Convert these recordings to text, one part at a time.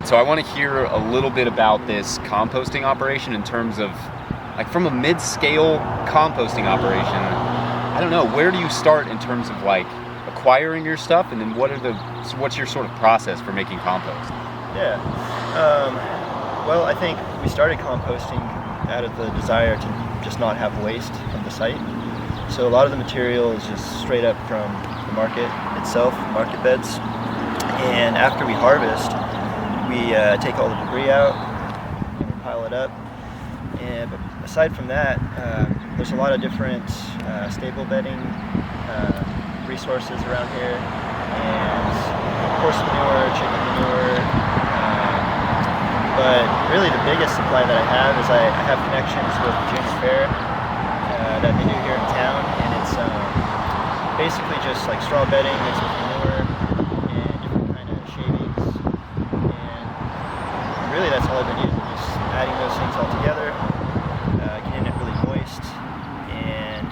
So I want to hear a little bit about this composting operation in terms of, like, from a mid-scale composting operation. I don't know, where do you start in terms of like acquiring your stuff, and then what's your sort of process for making compost? Yeah. Well, I think we started composting out of the desire to just not have waste from the site. So a lot of the material is just straight up from the market itself, market beds. And after we harvest, we take all the debris out and we pile it up. And but aside from that, there's a lot of different stable bedding resources around here, and horse manure, chicken manure. But really the biggest supply that I have is I have connections with James Fair that they do here in town, and it's basically just like straw bedding mixed with manure and different kind of shavings, and really that's all I've been using, just adding those things all together, getting it really moist, and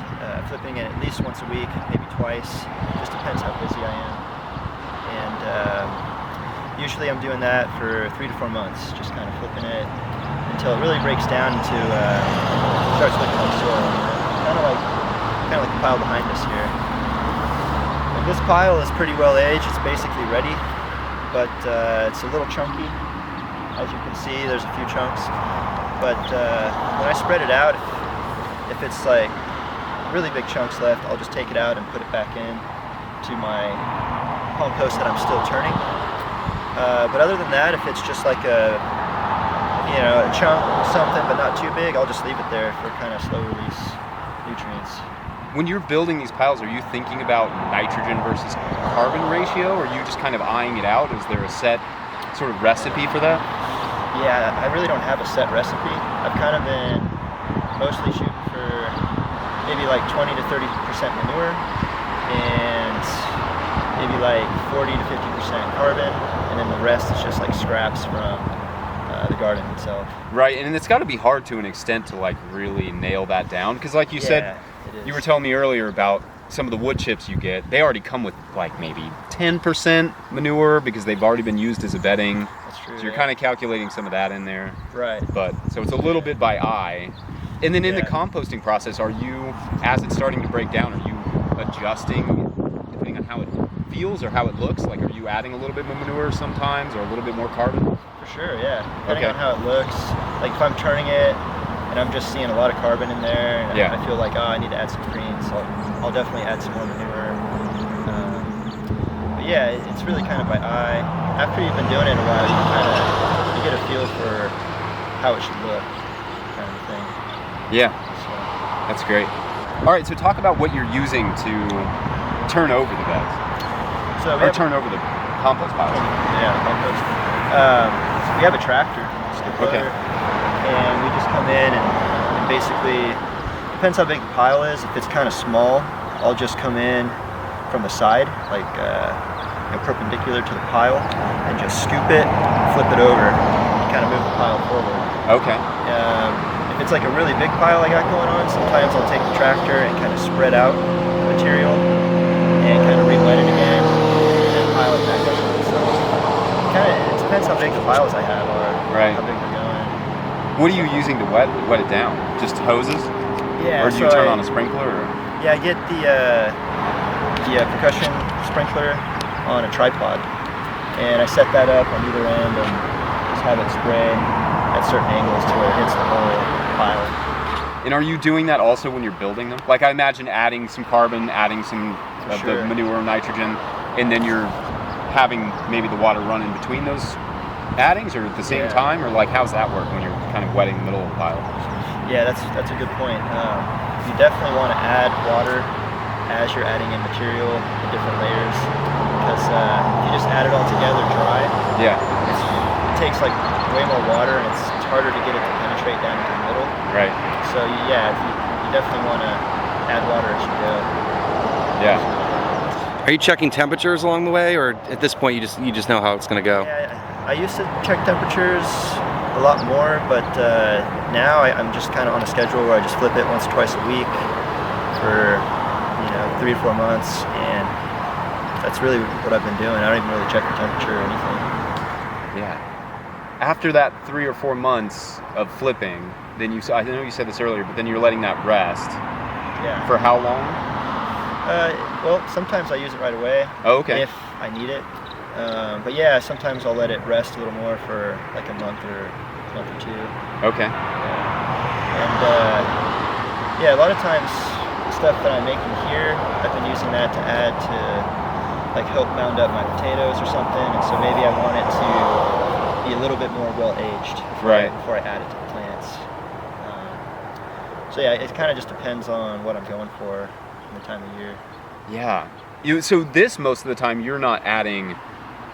flipping it at least once a week, maybe twice, just depends how busy I am. And usually I'm doing that for 3 to 4 months, just kind of flipping it until it really breaks down into starts looking like soil, kind of like the pile behind us here. And this pile is pretty well aged. It's basically ready, but it's a little chunky. As you can see, there's a few chunks. But when I spread it out, if it's like really big chunks left, I'll just take it out and put it back in to my compost that I'm still turning. But other than that, if it's just like a chunk something but not too big, I'll just leave it there for kind of slow release nutrients. When you're building these piles, are you thinking about nitrogen versus carbon ratio, or are you just kind of eyeing it out? Is there a set sort of recipe for that? Yeah, I really don't have a set recipe. I've kind of been mostly shooting for maybe like 20 to 30% manure and maybe like 40 to 50% carbon, and then the rest is just like scraps from the garden itself. Right, and it's got to be hard to an extent to like really nail that down, because like you said, you were telling me earlier about some of the wood chips you get. They already come with like maybe 10% manure because they've already been used as a bedding. That's true. So you're kind of calculating some of that in there. Right. But so it's a little bit by eye. And then in the composting process, are you, as it's starting to break down, are you adjusting depending on how it feels or how it looks? Like, are you adding a little bit more manure sometimes or a little bit more carbon? For sure, yeah. Depending on how it looks. Like if I'm turning it and I'm just seeing a lot of carbon in there, and I feel like, I need to add some greens, so I'll definitely add some more manure. But yeah, it's really kind of by eye. After you've been doing it a while, you get a feel for how it should look, kind of thing. Yeah, that's great. All right, so talk about what you're using to turn over the beds. Turn over the compost piles. Yeah, compost. We have a tractor, skip loader, and we just come in and basically, depends how big the pile is. If it's kind of small, I'll just come in from the side, like perpendicular to the pile, and just scoop it, flip it over, and kind of move the pile forward. Okay. If it's like a really big pile I got going on, sometimes I'll take the tractor and kind of spread out the material and kind of re-wet it again and pile it back up. So it depends how big the piles I have are, how big they're going. What are you using to wet it down? Just hoses? Yeah. Or do you turn on a sprinkler? Or? Yeah, I get the percussion sprinkler on a tripod, and I set that up on either end and just have it spray at certain angles to where it hits the whole pile. And are you doing that also when you're building them? Like, I imagine adding some carbon, adding some of the manure, nitrogen, and then you're having maybe the water run in between those addings, or at the same time, or like how's that work when you're kind of wetting the middle of the pile? Yeah, that's a good point. You definitely want to add water as you're adding in material in different layers, because if you just add it all together dry, it takes like way more water, and it's harder to get it to penetrate down into the middle. Right. So you definitely want to add water as you go. Yeah. Are you checking temperatures along the way, or at this point you just know how it's going to go? Yeah, I used to check temperatures a lot more, but now I'm just kind of on a schedule where I just flip it once or twice a week for 3 to 4 months, and that's really what I've been doing. I don't even really check the temperature or anything. Yeah. after that 3 or 4 months of flipping, then I know you said this earlier, but then you're letting that rest. Yeah. For how long? Well, sometimes I use it right away. Oh, okay. If I need it. But yeah, sometimes I'll let it rest a little more for like a month or two. Okay. And yeah, a lot of times the stuff that I'm making here, I've been using that to add to like help mound up my potatoes or something. And so maybe I want it to be a little bit more well aged before I add it to the plants. So yeah, it kind of just depends on what I'm going for and the time of year. Yeah. So this, most of the time, you're not adding,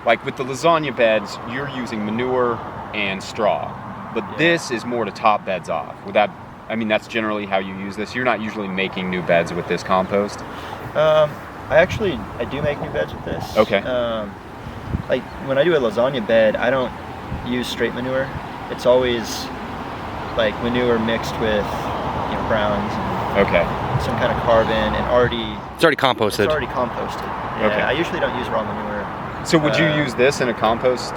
like with the lasagna beds, you're using manure and straw. But this is more to top beds off. That's generally how you use this. You're not usually making new beds with this compost. I do make new beds with this. Okay. Like when I do a lasagna bed, I don't use straight manure. It's always like manure mixed with browns and some kind of carbon and It's already composted. It's already composted. Yeah, Okay. I usually don't use raw manure. So would you use this in a compost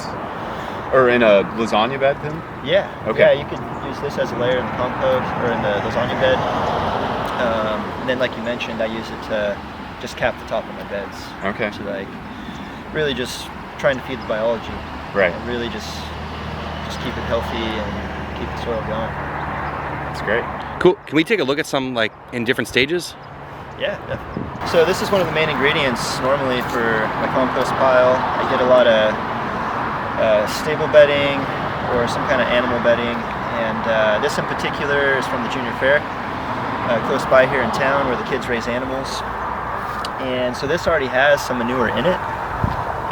or in a lasagna bed then? Yeah. Okay. Yeah, you could use this as a layer in the compost or in the lasagna bed. And then, like you mentioned, I use it to just cap the top of my beds. Okay. To like really just trying to feed the biology. Right. And really just keep it healthy and keep the soil going. That's great. Cool. Can we take a look at some like in different stages? Yeah, definitely. So this is one of the main ingredients normally for my compost pile. I get a lot of stable bedding or some kind of animal bedding, and this in particular is from the junior fair close by here in town where the kids raise animals. And so this already has some manure in it,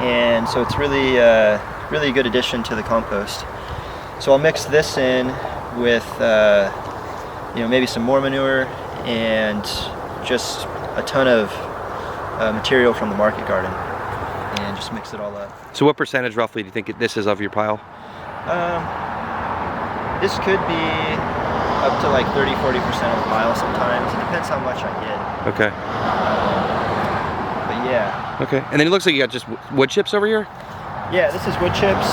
and so it's really a good addition to the compost. So I'll mix this in with maybe some more manure and just a ton of material from the market garden, and just mix it all up. So what percentage roughly do you think this is of your pile? This could be up to like 30-40% of the pile sometimes. It depends how much I get. Okay. But yeah. Okay. And then it looks like you got just wood chips over here? Yeah, this is wood chips,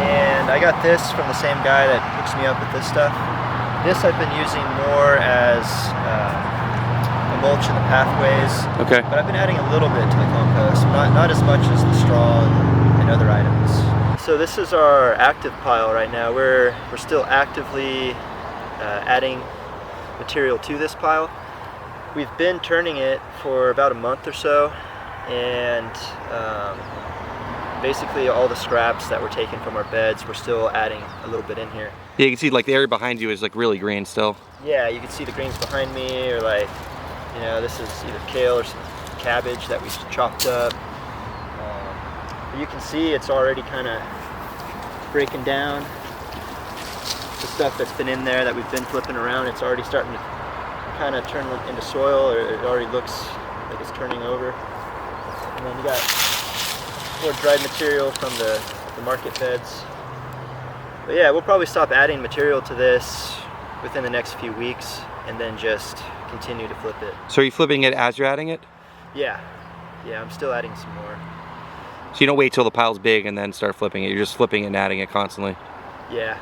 and I got this from the same guy that hooks me up with this stuff. This I've been using more as a mulch in the pathways. Okay. But I've been adding a little bit to the compost, not as much as the straw and other items. So this is our active pile right now. We're still actively adding material to this pile. We've been turning it for about a month or so, and basically all the scraps that were taken from our beds, we're still adding a little bit in here. Yeah, you can see like the area behind you is like really green still. Yeah, you can see the greens behind me, or like, this is either kale or some cabbage that we chopped up. But you can see it's already kind of breaking down. The stuff that's been in there that we've been flipping around, it's already starting to kind of turn into soil, or it already looks like it's turning over. And then you got more dried material from the market beds. But yeah, we'll probably stop adding material to this within the next few weeks, and then just continue to flip it. So are you flipping it as you're adding it? Yeah, I'm still adding some more. So you don't wait till the pile's big and then start flipping it, you're just flipping and adding it constantly? Yeah,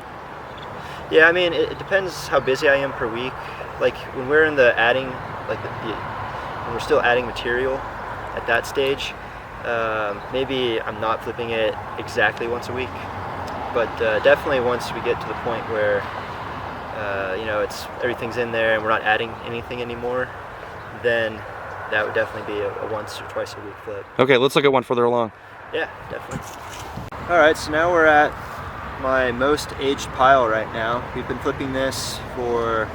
I mean, it depends how busy I am per week. Like when we're in the adding, like when we're still adding material at that stage, maybe I'm not flipping it exactly once a week, but definitely once we get to the point where everything's in there and we're not adding anything anymore, then that would definitely be a once or twice a week flip. Okay, let's look at one further along. Yeah, definitely. All right, so now we're at my most aged pile right now. We've been flipping this for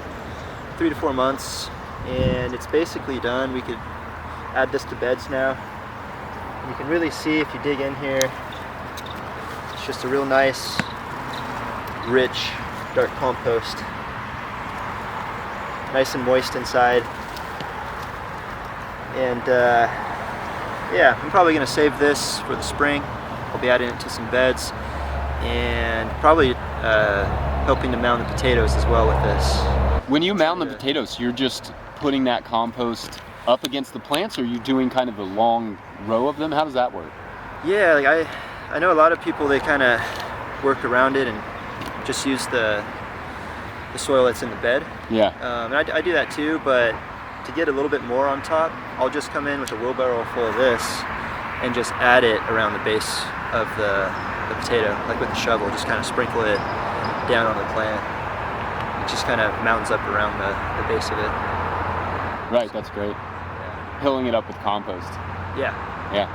3 to 4 months, and it's basically done. We could add this to beds now. You can really see if you dig in here, it's just a real nice, rich, dark compost. Nice and moist inside. And yeah, I'm probably gonna save this for the spring. I'll be adding it to some beds, and probably helping to mound the potatoes as well with this. When you mound the potatoes, you're just putting that compost up against the plants, or are you doing kind of a long row of them? How does that work? Yeah, like I know a lot of people, they kind of work around it and just use the soil that's in the bed. Yeah. And I do that too, but to get a little bit more on top, I'll just come in with a wheelbarrow full of this and just add it around the base of the potato, like with the shovel, just kind of sprinkle it down on the plant. It just kind of mounds up around the base of it. Right, that's great. Yeah. Hilling it up with compost. Yeah. Yeah.